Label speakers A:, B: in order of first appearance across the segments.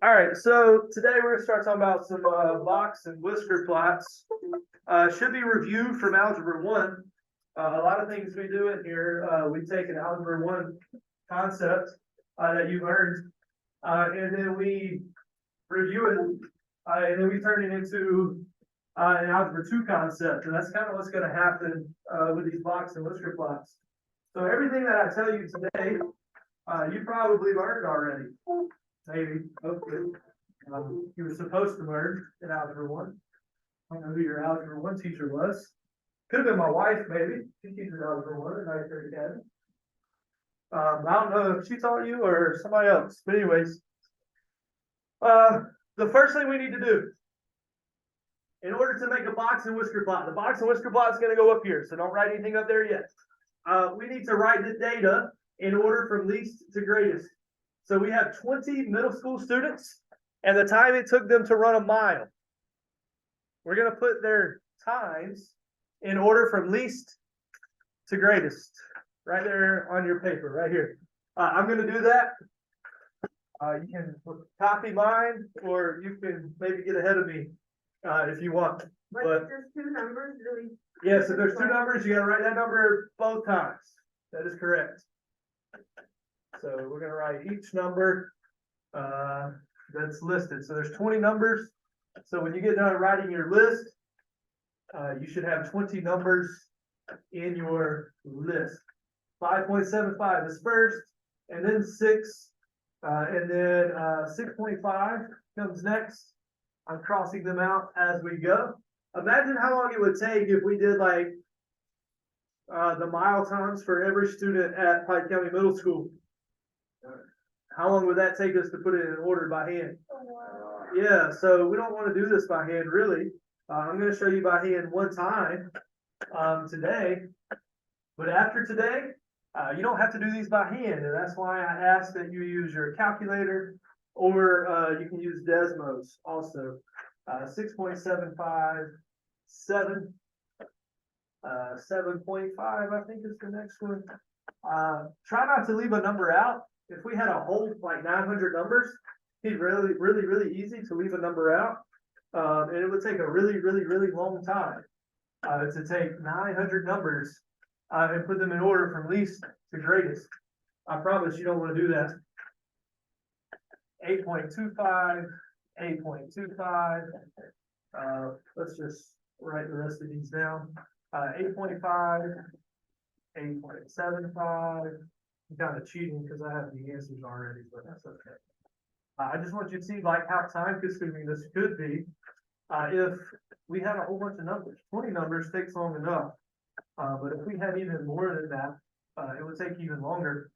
A: All right, so today we're gonna start talking about some box and whisker plots. Should be reviewed from Algebra 1. A lot of things we do in here, we take an Algebra 1 concept that you've learned, and then we review it, and then we turn it into an Algebra 2 concept, and that's kind of what's gonna happen with these box and whisker plots. So everything that I tell you today, you probably learned already. Maybe, hopefully. You were supposed to learn in Algebra 1. I don't know who your Algebra 1 teacher was. Could have been my wife, maybe. She teaches Algebra 1 at Night Third Academy. I don't know if she taught you or somebody else. But anyways, the first thing we need to do, in order to make a box and whisker plot, the box and whisker plot is going to go up here, so don't write anything up there yet. We need to write the data in order from least to greatest. So we have 20 middle school students and the time it took them to run a mile. We're going to put their times in order from least to greatest, right there on your paper, right here. I'm going to do that. You can copy mine, or you can maybe get ahead of me if you want.
B: But there's two numbers, really.
A: Yes, if there's two numbers, you got to write that number both times. That is correct. So we're going to write each number that's listed. So there's 20 numbers. So when you get done writing your list, you should have 20 numbers in your list. 5.75 is first, and then 6, and then 6.5 comes next. I'm crossing them out as we go. Imagine how long it would take if we did like the mile times for every student at Pike County Middle School. How long would that take us to put it in order by hand? Yeah, so we don't want to do this by hand, really. I'm going to show you by hand one time today. But after today, you don't have to do these by hand. And that's why I ask that you use your calculator, or you can use Desmos also. 6.75, 7, 7.5, I think is the next one. Try not to leave a number out. If we had a whole like 900 numbers, it'd be really easy to leave a number out. And it would take a really long time to take 900 numbers and put them in order from least to greatest. I promise you don't want to do that. 8.25, 8.25. Let's just write the rest of these down. 8.5, 8.75. I'm kind of cheating because I have the answers already, but that's okay. I just want you to see like how time consuming this could be if we had a whole bunch of numbers. 20 numbers takes long enough, but if we had even more than that, it would take even longer.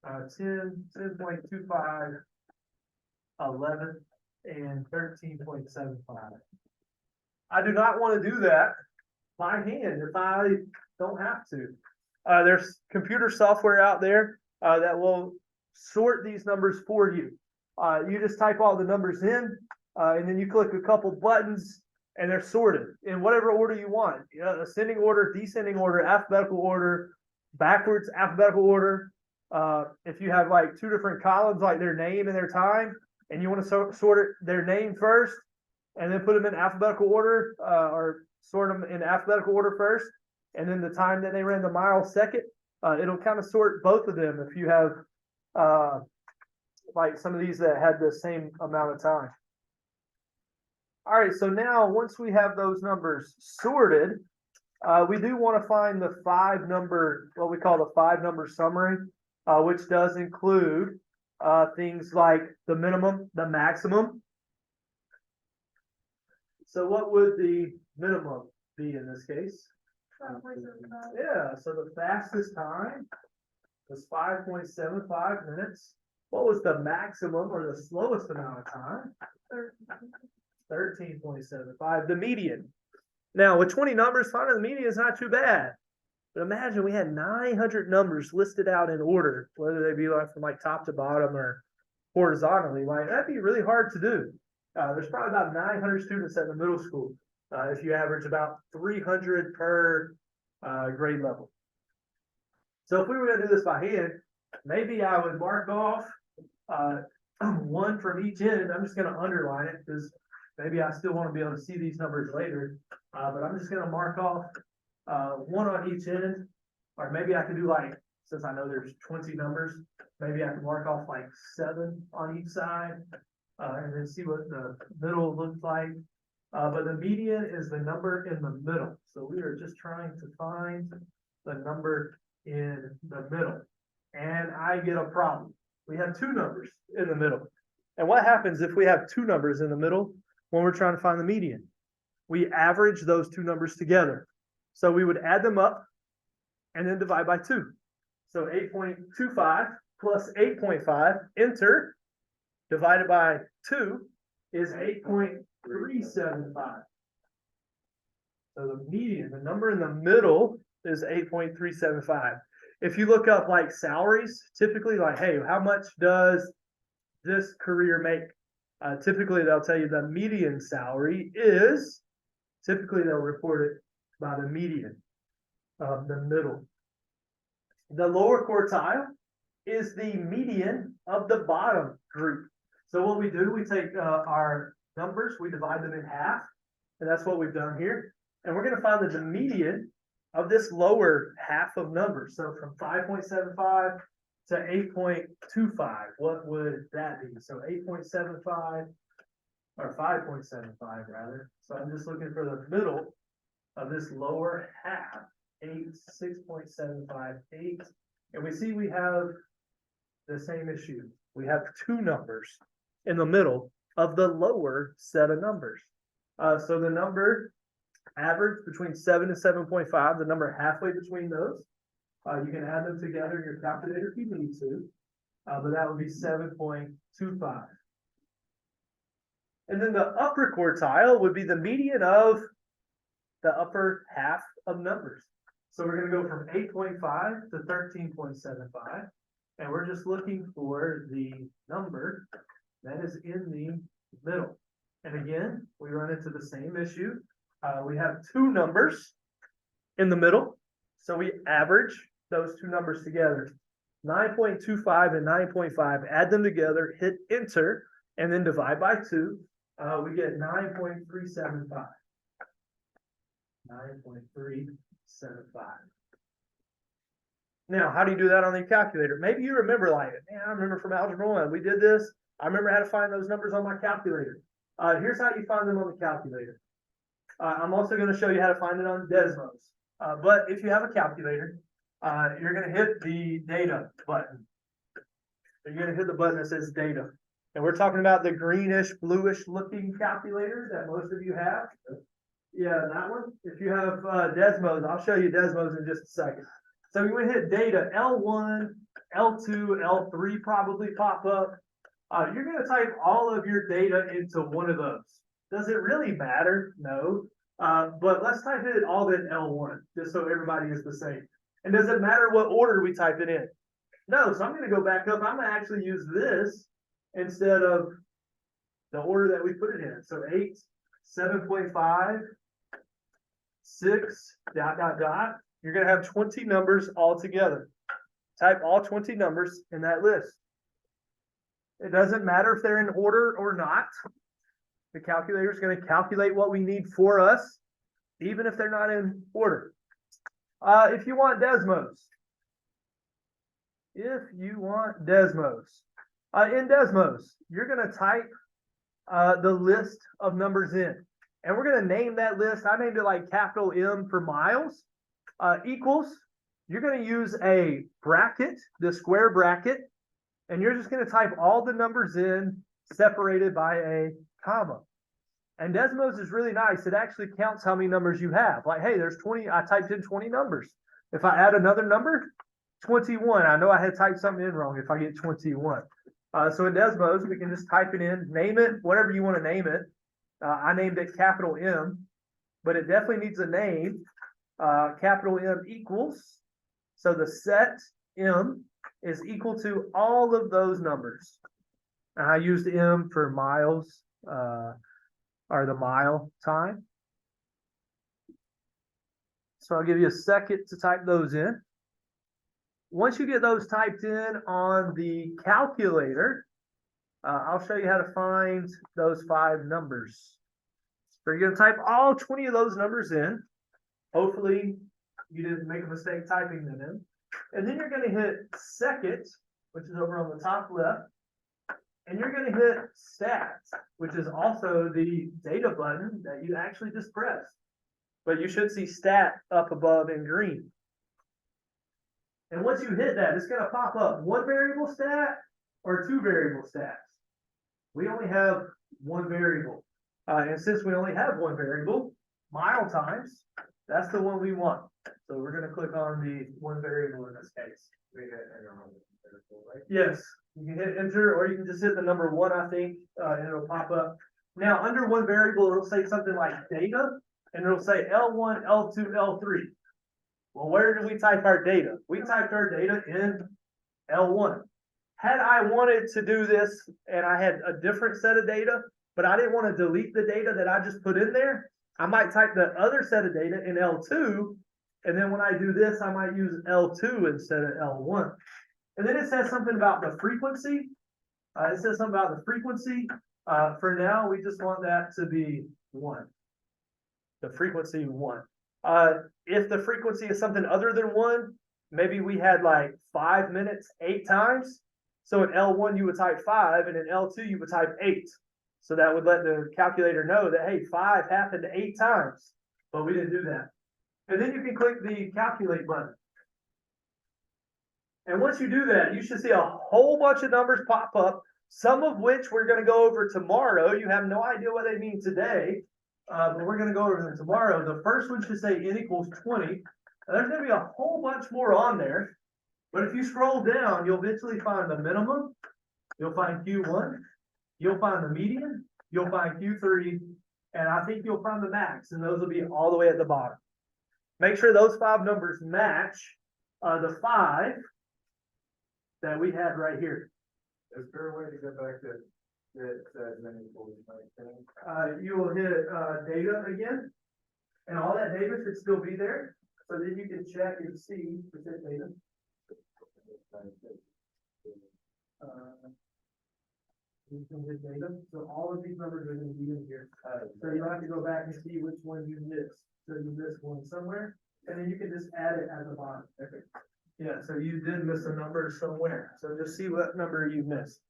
A: 10, 10.25, 11, and 13.75. I do not want to do that by hand if I don't have to. There's computer software out there that will sort these numbers for you. You just type all the numbers in, and then you click a couple buttons, and they're sorted in whatever order you want. Ascending order, descending order, alphabetical order, backwards alphabetical order. If you have like two different columns, like their name and their time, and you want to sort their name first, and then put them in alphabetical order, or sort them in alphabetical order first, and then the time that they ran the mile second, it'll kind of sort both of them if you have like some of these that had the same amount of time. All right, so now once we have those numbers sorted, we do want to find the 5-number, what we call the 5-number summary, which does include things like the minimum, the maximum. So what would the minimum be in this case? Yeah, so the fastest time was 5.75 minutes. What was the maximum or the slowest amount of time? 13.75, the median. Now, with 20 numbers, finding the median is not too bad. But imagine we had 900 numbers listed out in order, whether they be like from like top to bottom or horizontally. Like that'd be really hard to do. There's probably about 900 students at the middle school. If you average about 300 per grade level. So if we were going to do this by hand, maybe I would mark off one from each end, I'm just gonna underline it, because maybe I still wanna be able to see these numbers later. But I'm just gonna mark off, one on each end, or maybe I could do like, since I know there's 20 numbers, maybe I can mark off like 7 on each side, and then see what the middle looks like. But the median is the number in the middle, so we are just trying to find the number in the middle. And I get a problem. We have 2 numbers in the middle. And what happens if we have 2 numbers in the middle when we're trying to find the median? We average those 2 numbers together. So we would add them up and then divide by 2. So 8.25 plus 8.5, enter, divided by 2 is 8.375. So the median, the number in the middle, is 8.375. If you look up like salaries, typically like, hey, how much does this career make? Typically they'll tell you the median salary is, typically they'll report it by the median of the middle. The lower quartile is the median of the bottom group. So what we do, we take our numbers, we divide them in half, and that's what we've done here. And we're going to find the median of this lower half of numbers. So from 5.75 to 8.25, what would that be? So 8.75, or 5.75 rather. So I'm just looking for the middle of this lower half, 6.758. And we see we have the same issue. We have 2 numbers in the middle of the lower set of numbers. So the number average between 7 and 7.5, the number halfway between those. You can add them together in your calculator if you need to, but that would be 7.25. And then the upper quartile would be the median of the upper half of numbers. So we're going to go from 8.5 to 13.75, and we're just looking for the number that is in the middle. And again, we run into the same issue. We have 2 numbers in the middle, so we average those 2 numbers together. 9.25 and 9.5, add them together, hit enter, and then divide by 2. We get 9.375. 9.375. Now, how do you do that on the calculator? Maybe you remember like, man, I remember from Algebra 1, we did this. I remember how to find those numbers on my calculator. Here's how you find them on the calculator. I'm also going to show you how to find it on Desmos. But if you have a calculator, you're going to hit the data button. You're going to hit the button that says data. And we're talking about the greenish, bluish looking calculator that most of you have. Yeah, that one. If you have Desmos, I'll show you Desmos in just a second. So you would hit data, L1, L2, L3 probably pop up. You're going to type all of your data into one of those. Does it really matter? No. But let's type it all in L1, just so everybody is the same. And does it matter what order we type it in? No, so I'm going to go back up. I'm going to actually use this instead of the order that we put it in. So 8, 7.5, 6, ... You're going to have 20 numbers all together. Type all 20 numbers in that list. It doesn't matter if they're in order or not. The calculator is going to calculate what we need for us, even if they're not in order. If you want Desmos, in Desmos, you're going to type the list of numbers in. And we're going to name that list. I named it like capital M for miles, equals. You're going to use a bracket, the square bracket, and you're just going to type all the numbers in separated by a comma. And Desmos is really nice. It actually counts how many numbers you have. Like, hey, there's 20. I typed in 20 numbers. If I add another number, 21. I know I had typed something in wrong if I get 21. So in Desmos, we can just type it in, name it, whatever you want to name it. I named it capital M, but it definitely needs a name. Capital M equals. So the set M is equal to all of those numbers. And I used M for miles, or the mile time. So I'll give you a second to type those in. Once you get those typed in on the calculator, I'll show you how to find those 5 numbers. So you're gonna type all 20 of those numbers in. Hopefully, you didn't make a mistake typing them in. And then you're gonna hit second, which is over on the top left. And you're gonna hit stats, which is also the data button that you actually just pressed. But you should see stat up above in green. And once you hit that, it's gonna pop up 1 variable stat or 2 variable stats. We only have 1 variable. And since we only have 1 variable, mile times, that's the one we want. So we're gonna click on the 1 variable in this case. Yes, you can hit enter, or you can just hit the number 1, I think, and it'll pop up. Now, under 1 variable, it'll say something like data, and it'll say L1, L2, L3. Well, where did we type our data? We typed our data in L1. Had I wanted to do this and I had a different set of data, but I didn't want to delete the data that I just put in there, I might type the other set of data in L2, and then when I do this, I might use L2 instead of L1. And then it says something about the frequency. It says something about the frequency. For now, we just want that to be 1. The frequency 1. If the frequency is something other than 1, maybe we had like 5 minutes 8 times. So in L1 you would type 5, and in L2 you would type 8. So that would let the calculator know that, hey, 5 happened 8 times, but we didn't do that. And then you can click the calculate button. And once you do that, you should see a whole bunch of numbers pop up, some of which we're going to go over tomorrow. You have no idea what they mean today, but we're going to go over them tomorrow. The first one should say n equals 20. And there's going to be a whole bunch more on there. But if you scroll down, you'll eventually find the minimum. You'll find Q1. You'll find the median. You'll find Q3. And I think you'll find the max. And those will be all the way at the bottom. Make sure those 5 numbers match the 5 that we had right here.
C: Is there a way to go back to that n equals 19?
A: You will hit data again, and all that data should still be there. So then you can check and see percent data. You can hit data. So all of these numbers are going to be in here. So you don't have to go back and see which one you missed. So you missed one somewhere, and then you can just add it at the bottom. Okay. Yeah, so you did miss a number somewhere. So just see what number you missed.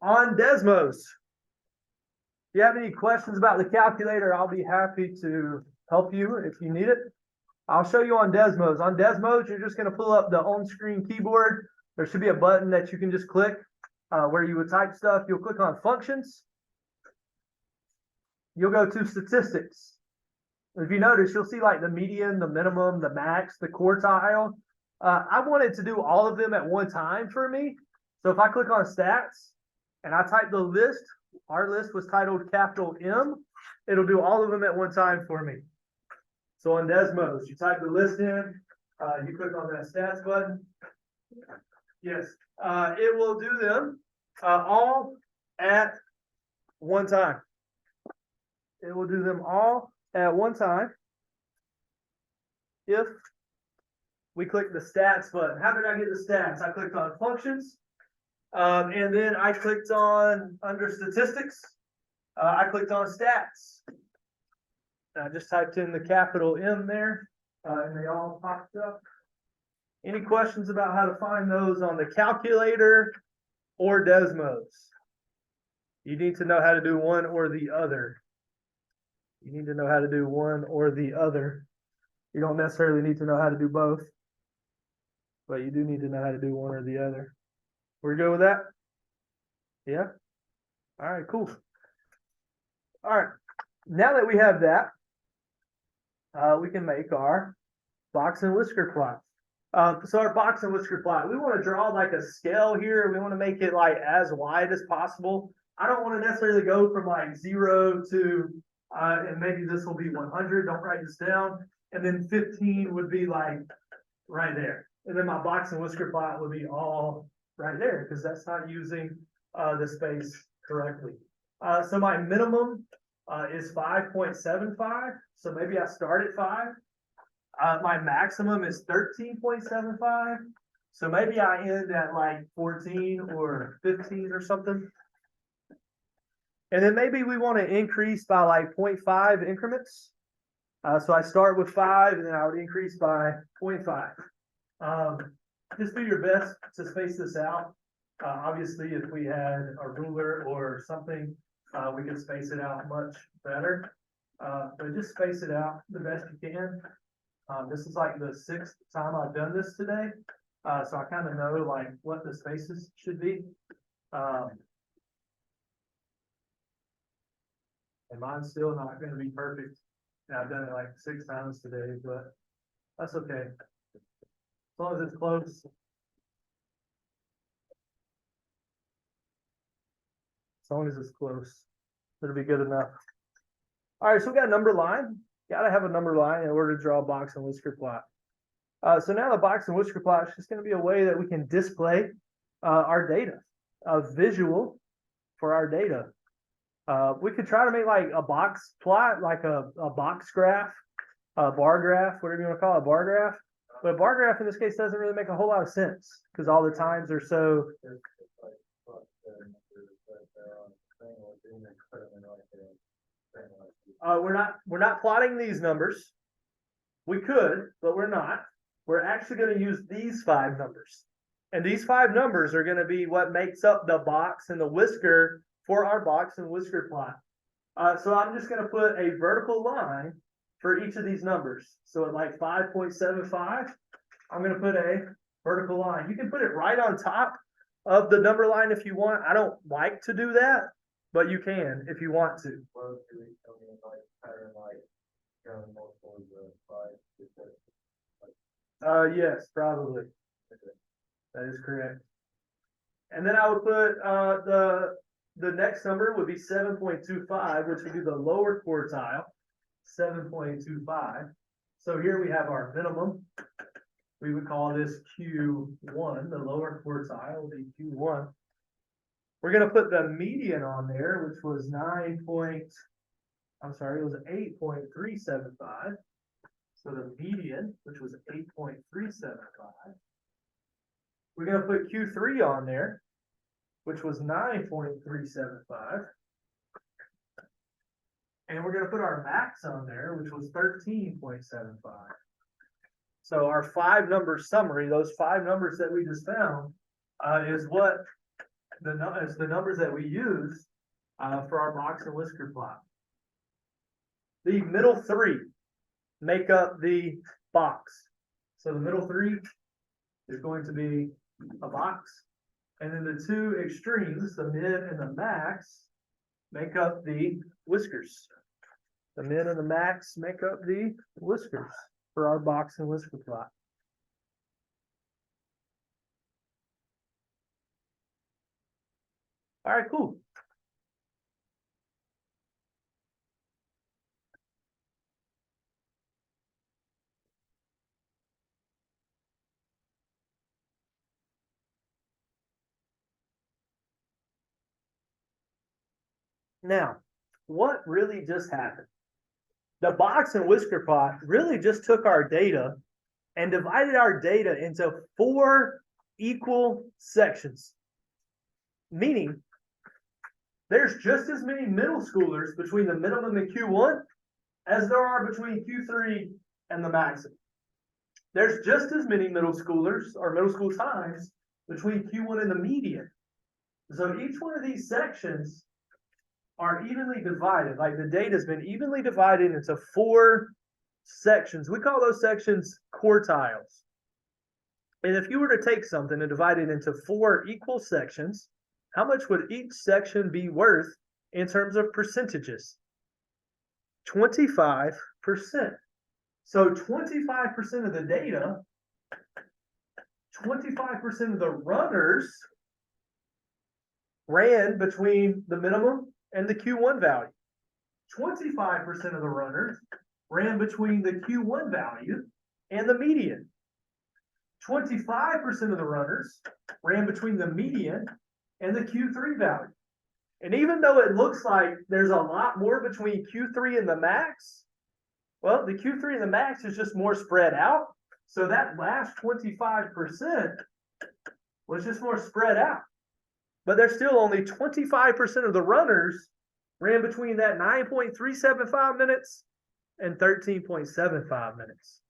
A: On Desmos, if you have any questions about the calculator, I'll be happy to help you if you need it. I'll show you on Desmos. On Desmos, you're just going to pull up the on-screen keyboard. There should be a button that you can just click where you would type stuff. You'll click on functions. You'll go to statistics. If you notice, you'll see like the median, the minimum, the max, the quartile. I wanted to do all of them at one time for me. So if I click on stats and I type the list, our list was titled capital M, it'll do all of them at one time for me. So on Desmos, you type the list in, you click on that stats button. Yes, it will do them all at one time. It will do them all at one time if we click the stats button. How did I get the stats? I clicked on functions, and then I clicked on under statistics. I clicked on stats. I just typed in the capital M there, and they all popped up. Any questions about how to find those on the calculator or Desmos? You need to know how to do one or the other. You need to know how to do one or the other. You don't necessarily need to know how to do both, but you do need to know how to do one or the other. We're good with that? Yeah? All right, cool. All right, now that we have that, we can make our box and whisker plot. So our box and whisker plot, we want to draw like a scale here. We want to make it like as wide as possible. I don't want to necessarily go from like 0 to, and maybe this will be 100. Don't write this down. And then 15 would be like right there. And then my box and whisker plot would be all right there because that's not using the space correctly. So my minimum is 5.75. So maybe I start at 5. My maximum is 13.75. So maybe I end at like 14 or 15 or something. And then maybe we want to increase by like 0.5 increments. So I start with 5 and then I would increase by 0.5. Just do your best to space this out. Obviously, if we had a ruler or something, we could space it out much better. But just space it out the best you can. This is like the 6th time I've done this today. So I kind of know like what the spaces should be. And mine's still not going to be perfect. And I've done it like 6 times today, but that's okay. As long as it's close. As long as it's close, it'll be good enough. All right, so we got a number line. Gotta have a number line in order to draw a box and whisker plot. So now the box and whisker plot is just going to be a way that we can display our data, a visual for our data. We could try to make like a box plot, like a box graph, a bar graph, whatever you want to call it, a bar graph. But a bar graph in this case doesn't really make a whole lot of sense because all the times are so. We're not plotting these numbers. We could, but we're not. We're actually going to use these 5 numbers. And these 5 numbers are going to be what makes up the box and the whisker for our box and whisker plot. So I'm just going to put a vertical line for each of these numbers. So at like 5.75, I'm going to put a vertical line. You can put it right on top of the number line if you want. I don't like to do that, but you can if you want to. Yes, probably. That is correct. And then I would put the next number would be 7.25, which would be the lower quartile, 7.25. So here we have our minimum. We would call this Q1, the lower quartile would be Q1. We're going to put the median on there, which was 8.375. So the median, which was 8.375. We're going to put Q3 on there, which was 9.375. And we're going to put our max on there, which was 13.75. So our 5 number summary, those 5 numbers that we just found, is what is the numbers that we use for our box and whisker plot. The middle 3 make up the box. So the middle 3 is going to be a box. And then the 2 extremes, the min and the max, make up the whiskers. The min and the max make up the whiskers for our box and whisker plot. All right, cool. Now, what really just happened? The box and whisker plot really just took our data and divided our data into 4 equal sections. Meaning, there's just as many middle schoolers between the minimum and Q1 as there are between Q3 and the maximum. There's just as many middle schoolers or middle school times between Q1 and the median. So each one of these sections are evenly divided. Like the data has been evenly divided into 4 sections. We call those sections quartiles. And if you were to take something and divide it into 4 equal sections, how much would each section be worth in terms of percentages? 25%. So 25% of the data, 25% of the runners ran between the minimum and the Q1 value. 25% of the runners ran between the Q1 value and the median. 25% of the runners ran between the median and the Q3 value. And even though it looks like there's a lot more between Q3 and the max, well, the Q3 and the max is just more spread out. So that last 25% was just more spread out. But there's still only 25% of the runners ran between that 9.375 minutes and 13.75 minutes.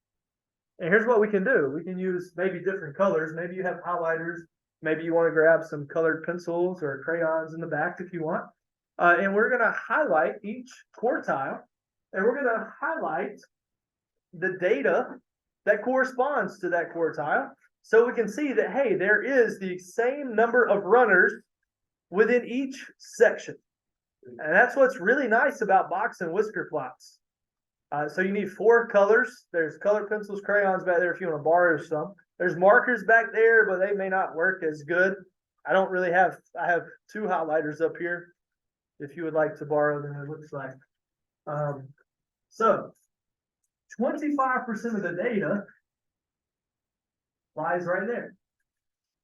A: And here's what we can do. We can use maybe different colors. Maybe you have highlighters. Maybe you want to grab some colored pencils or crayons in the back if you want. And we're going to highlight each quartile, and we're going to highlight the data that corresponds to that quartile, so we can see that, hey, there is the same number of runners within each section. And that's what's really nice about box and whisker plots. So you need 4 colors. There's colored pencils, crayons back there if you want to borrow some. There's markers back there, but they may not work as good. I have 2 highlighters up here. If you would like to borrow them, it looks like. So 25% of the data lies right there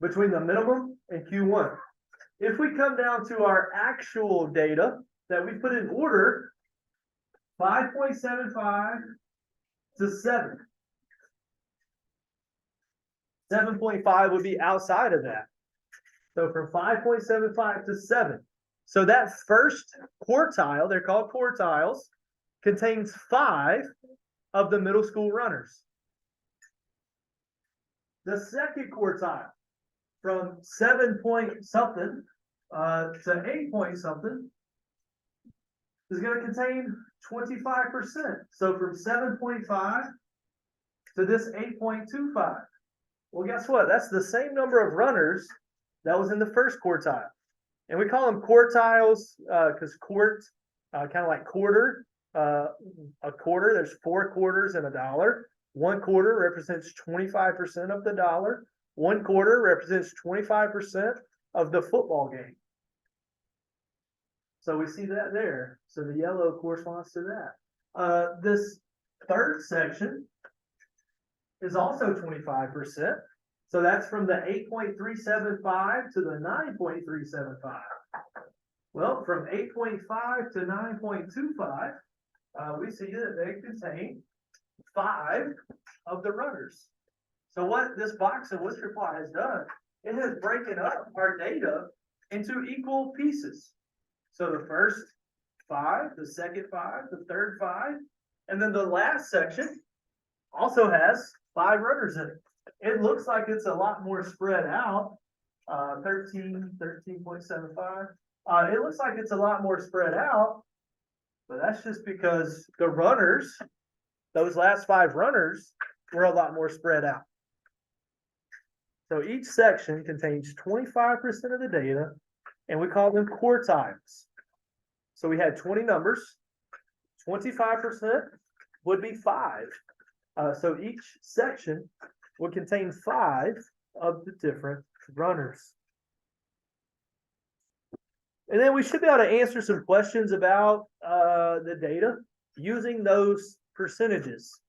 A: between the minimum and Q1. If we come down to our actual data that we put in order, 5.75 to 7. 7.5 would be outside of that. So from 5.75 to 7. So that first quartile, they're called quartiles, contains 5 of the middle school runners. The second quartile, from 7 point something to 8 point something, is going to contain 25%. So from 7.5 to this 8.25. Well, guess what? That's the same number of runners that was in the first quartile. And we call them quartiles because quart, kind of like quarter. A quarter, there's 4 quarters in a dollar. 1 quarter represents 25% of the dollar. 1 quarter represents 25% of the football game. So we see that there. So the yellow corresponds to that. This third section is also 25%. So that's from the 8.375 to the 9.375. Well, from 8.5 to 9.25, we see that they contain 5 of the runners. So what this box and whisker plot has done, it has broken up our data into equal pieces. So the first 5, the second 5, the third 5, and then the last section also has 5 runners in it. It looks like it's a lot more spread out. 13.75. It looks like it's a lot more spread out, but that's just because the runners, those last 5 runners, were a lot more spread out. So each section contains 25% of the data, and we call them quartiles. So we had 20 numbers. 25% would be 5. So each section would contain 5 of the different runners. And then we should be able to answer some questions about the data using those percentages.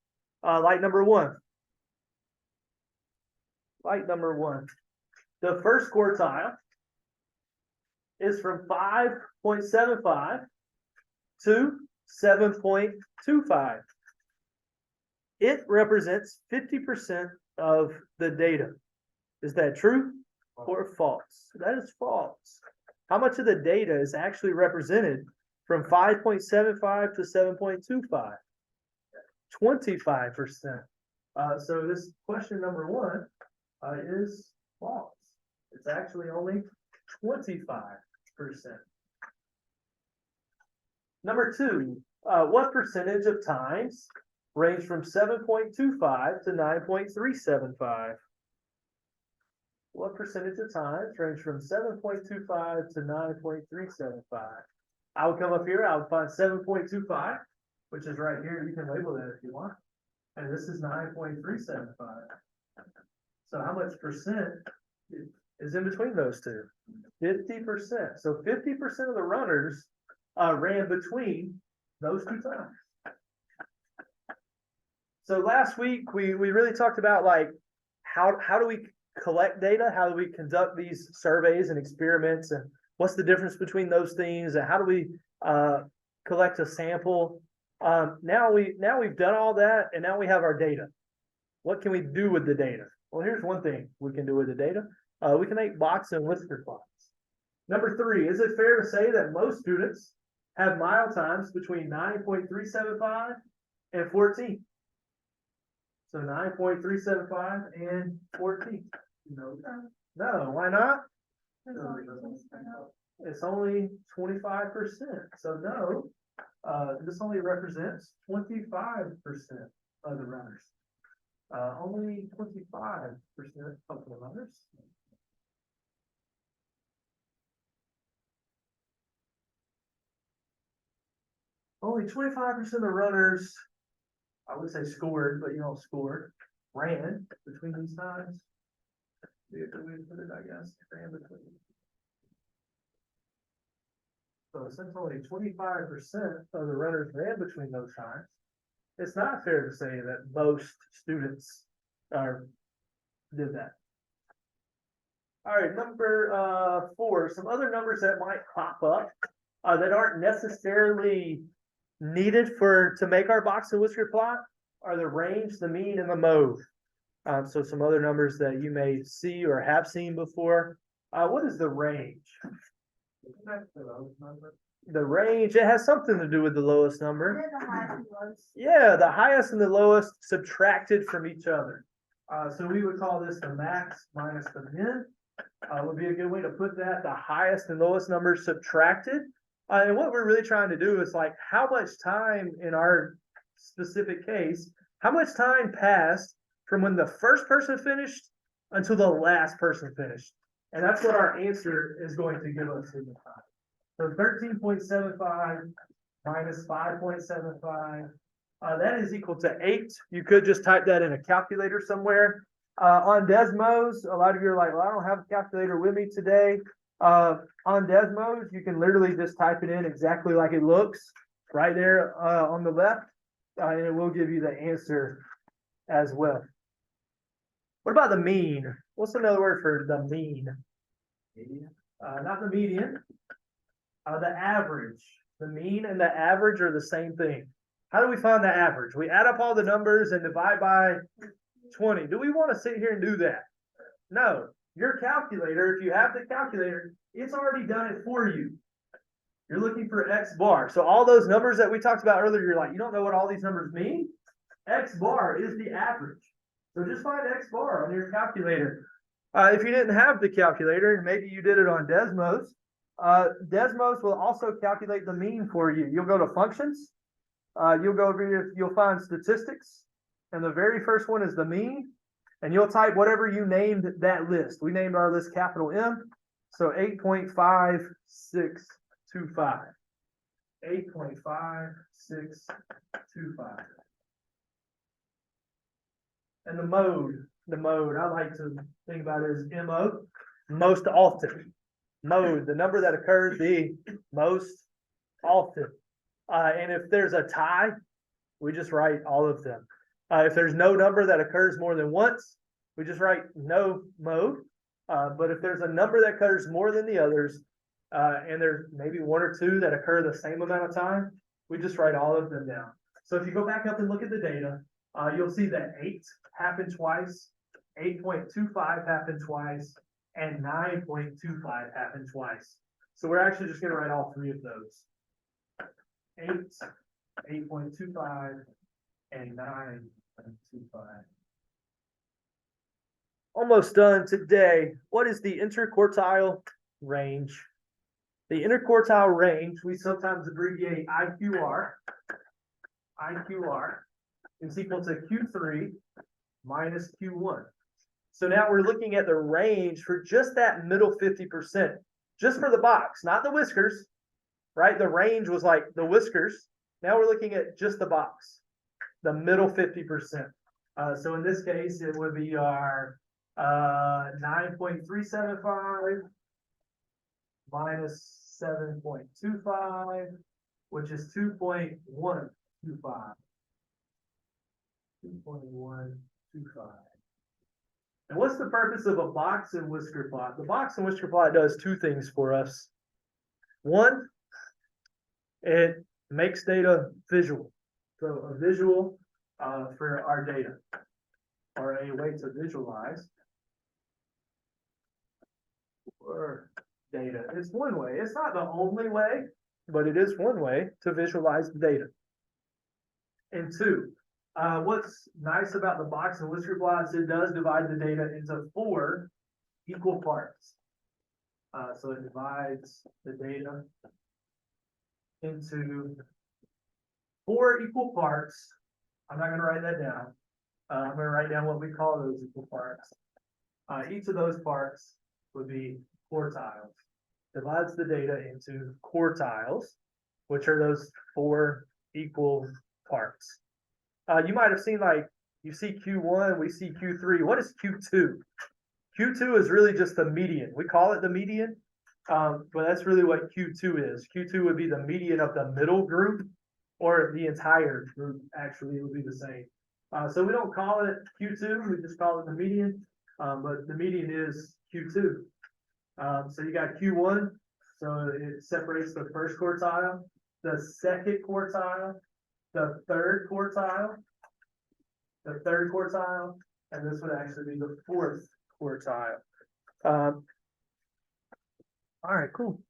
A: Like number 1. The first quartile is from 5.75 to 7.25. It represents 50% of the data. Is that true or false? That is false. How much of the data is actually represented from 5.75 to 7.25? 25%. So this question number 1 is false. It's actually only 25%. Number 2, what percentage of times range from 7.25 to 9.375? What percentage of times range from 7.25 to 9.375? I would come up here, I would find 7.25, which is right here. You can label that if you want. And this is 9.375. So how much percent is in between those two? 50%. So 50% of the runners ran between those 2 times. So last week we really talked about like how do we collect data? How do we conduct these surveys and experiments, and what's the difference between those things, and how do we collect a sample? Now we've done all that, and now we have our data. What can we do with the data? Well, here's one thing we can do with the data. We can make box and whisker plots. Number 3, is it fair to say that most students have mile times between 9.375 and 14. So 9.375 and 14.
C: No.
A: No, why not? It's only 25%. So no, this only represents 25% of the runners. Only 25% of the runners. Only 25% of the runners, I would say scored, but you don't score, ran between these times. Be a good way to put it, I guess, ran between. So since only 25% of the runners ran between those times, it's not fair to say that most students did that. All right, number 4, some other numbers that might pop up that aren't necessarily needed to make our box and whisker plot are the range, the mean, and the mode. So some other numbers that you may see or have seen before. What is the range? The range, it has something to do with the lowest number. Yeah, the highest and the lowest subtracted from each other. So we would call this the max minus the min. Would be a good way to put that, the highest and lowest numbers subtracted. And what we're really trying to do is like, how much time in our specific case, how much time passed from when the first person finished until the last person finished. And that's what our answer is going to give us in the time. So 13.75 minus 5.75, that is equal to 8. You could just type that in a calculator somewhere. On Desmos, a lot of you are like, well, I don't have a calculator with me today. On Desmos, you can literally just type it in exactly like it looks right there on the left, and it will give you the answer as well. What about the mean? What's another word for the mean? Not the median. The average. The mean and the average are the same thing. How do we find the average? We add up all the numbers and divide by 20. Do we want to sit here and do that? No. Your calculator, if you have the calculator, it's already done it for you. You're looking for X bar. So all those numbers that we talked about earlier, you're like, you don't know what all these numbers mean? X bar is the average. So just find X bar on your calculator. If you didn't have the calculator, and maybe you did it on Desmos, Desmos will also calculate the mean for you. You'll go to functions. You'll go over here, you'll find statistics. And the very first one is the mean. And you'll type whatever you named that list. We named our list capital M. So 8.5625. 8.5625. And the mode I like to think about it as MO, most often. Mode, the number that occurs the most often. And if there's a tie, we just write all of them. If there's no number that occurs more than once, we just write no mode. But if there's a number that occurs more than the others, and there's maybe 1 or 2 that occur the same amount of time, we just write all of them down. So if you go back up and look at the data, you'll see that 8 happened twice, 8.25 happened twice, and 9.25 happened twice. So we're actually just going to write all 3 of those. 8, 8.25, and 9.25. Almost done today. What is the interquartile range? The interquartile range, we sometimes abbreviate IQR. IQR is equal to Q3 minus Q1. So now we're looking at the range for just that middle 50%, just for the box, not the whiskers, right? The range was like the whiskers. Now we're looking at just the box, the middle 50%. So in this case, it would be our 9.375 minus 7.25, which is 2.125. 2.125. And what's the purpose of a box and whisker plot? The box and whisker plot does 2 things for us. One, it makes data visual. So a visual for our data, or a way to visualize our data. It's one way. It's not the only way, but it is one way to visualize the data. And two, what's nice about the box and Whisker Plots, it does divide the data into 4 equal parts. So it divides the data into 4 equal parts. I'm not gonna write that down. I'm gonna write down what we call those equal parts. Each of those parts would be quartiles. Divides the data into quartiles, which are those 4 equal parts. You might have seen, like, you see Q1, we see Q3. What is Q2? Q2 is really just the median. We call it the median, but that's really what Q2 is. Q2 would be the median of the middle group, or the entire group, actually, it would be the same. So we don't call it Q2, we just call it the median, but the median is Q2. So you got Q1, so it separates the first quartile, the second quartile, the third quartile, and this would actually be the 4th quartile. All right, cool.